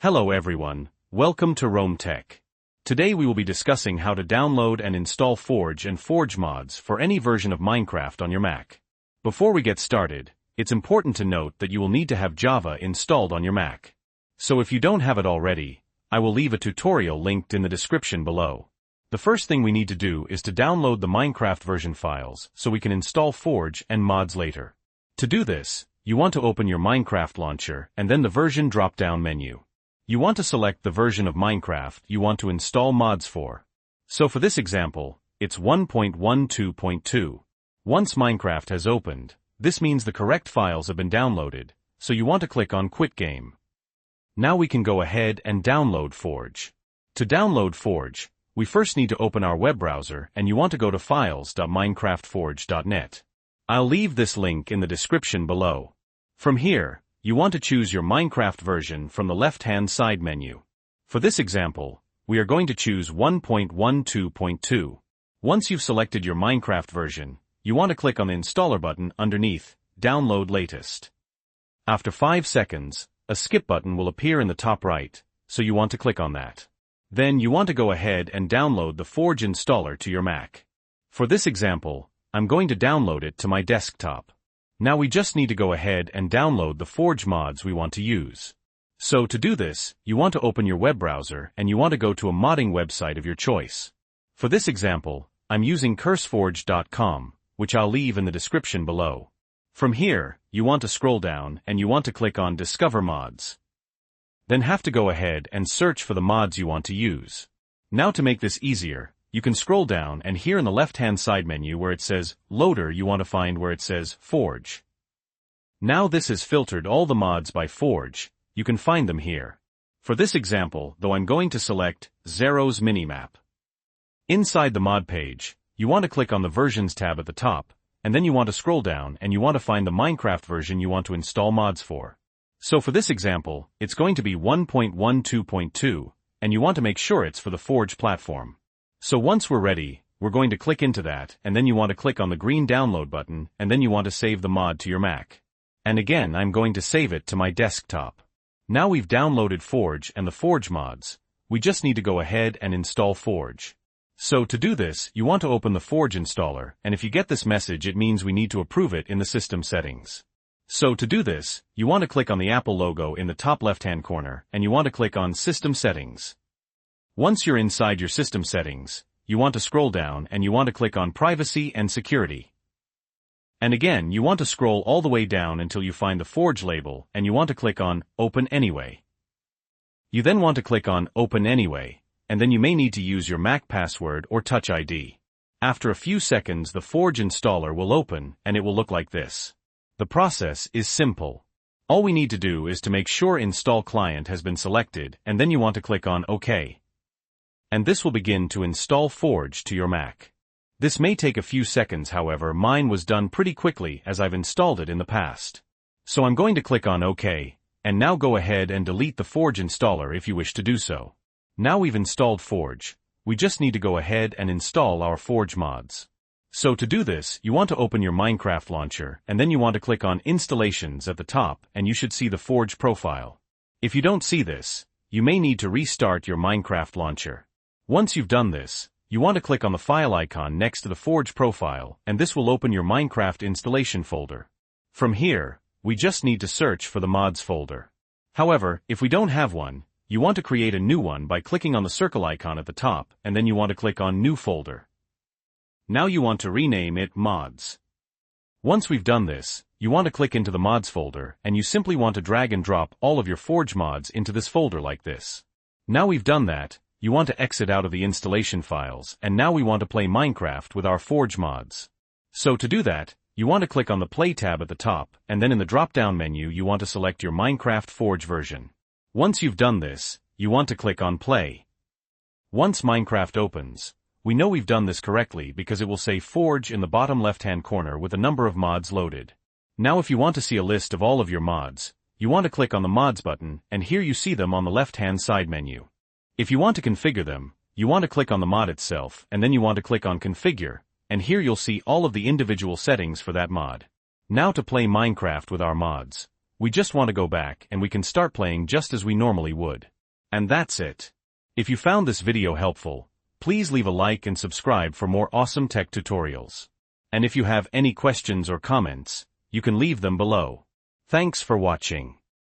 Hello everyone, welcome to Rome Tech. Today we will be discussing how to download and install Forge and Forge mods for any version of Minecraft on your Mac. Before we get started, it's important to note that you will need to have Java installed on your Mac. So if you don't have it already, I will leave a tutorial linked in the description below. The first thing we need to do is to download the Minecraft version files so we can install Forge and mods later. To do this, you want to open your Minecraft launcher and then the version drop-down menu. You want to select the version of Minecraft you want to install mods for. So for this example, it's 1.12.2. Once Minecraft has opened, this means the correct files have been downloaded, so you want to click on Quit Game. Now we can go ahead and download Forge. To download Forge, we first need to open our web browser and you want to go to files.minecraftforge.net. I'll leave this link in the description below. From here, you want to choose your Minecraft version from the left-hand side menu. For this example, we are going to choose 1.12.2. Once you've selected your Minecraft version, you want to click on the installer button underneath, Download Latest. After 5 seconds, a skip button will appear in the top right, so you want to click on that. Then you want to go ahead and download the Forge installer to your Mac. For this example, I'm going to download it to my desktop. Now we just need to go ahead and download the Forge mods we want to use. So to do this, you want to open your web browser and you want to go to a modding website of your choice. For this example, I'm using curseforge.com, which I'll leave in the description below. From here, you want to scroll down and you want to click on Discover Mods. Then have to go ahead and search for the mods you want to use. Now to make this easier, you can scroll down and here in the left-hand side menu where it says Loader you want to find where it says Forge. Now this has filtered all the mods by Forge, you can find them here. For this example, though I'm going to select Zero's Minimap. Inside the mod page, you want to click on the Versions tab at the top, and then you want to scroll down and you want to find the Minecraft version you want to install mods for. So for this example, it's going to be 1.12.2, and you want to make sure it's for the Forge platform. So once we're ready, we're going to click into that, and then you want to click on the green download button, and then you want to save the mod to your Mac. And again, I'm going to save it to my desktop. Now we've downloaded Forge and the Forge mods, we just need to go ahead and install Forge. So to do this, you want to open the Forge installer, and if you get this message it means we need to approve it in the system settings. So to do this, you want to click on the Apple logo in the top left-hand corner, and you want to click on System Settings. Once you're inside your system settings, you want to scroll down and you want to click on Privacy and Security. And again, you want to scroll all the way down until you find the Forge label and you want to click on Open Anyway. You then want to click on Open Anyway, and then you may need to use your Mac password or Touch ID. After a few seconds the Forge installer will open and it will look like this. The process is simple. All we need to do is to make sure Install Client has been selected and then you want to click on OK. And this will begin to install Forge to your Mac. This may take a few seconds, however, mine was done pretty quickly as I've installed it in the past. So I'm going to click on OK, and now go ahead and delete the Forge installer if you wish to do so. Now we've installed Forge, we just need to go ahead and install our Forge mods. So to do this, you want to open your Minecraft launcher, and then you want to click on Installations at the top, and you should see the Forge profile. If you don't see this, you may need to restart your Minecraft launcher. Once you've done this, you want to click on the file icon next to the Forge profile, and this will open your Minecraft installation folder. From here, we just need to search for the mods folder. However, if we don't have one, you want to create a new one by clicking on the circle icon at the top, and then you want to click on New Folder. Now you want to rename it Mods. Once we've done this, you want to click into the Mods folder, and you simply want to drag and drop all of your Forge mods into this folder like this. Now we've done that, you want to exit out of the installation files, and now we want to play Minecraft with our Forge mods. So to do that, you want to click on the Play tab at the top, and then in the drop-down menu you want to select your Minecraft Forge version. Once you've done this, you want to click on Play. Once Minecraft opens, we know we've done this correctly because it will say Forge in the bottom left-hand corner with a number of mods loaded. Now if you want to see a list of all of your mods, you want to click on the Mods button, and here you see them on the left-hand side menu. If you want to configure them, you want to click on the mod itself, and then you want to click on Configure, and here you'll see all of the individual settings for that mod. Now to play Minecraft with our mods, We just want to go back and we can start playing just as we normally would. And that's it. If you found this video helpful, please leave a like and subscribe for more awesome tech tutorials. And if you have any questions or comments, you can leave them below. Thanks for watching.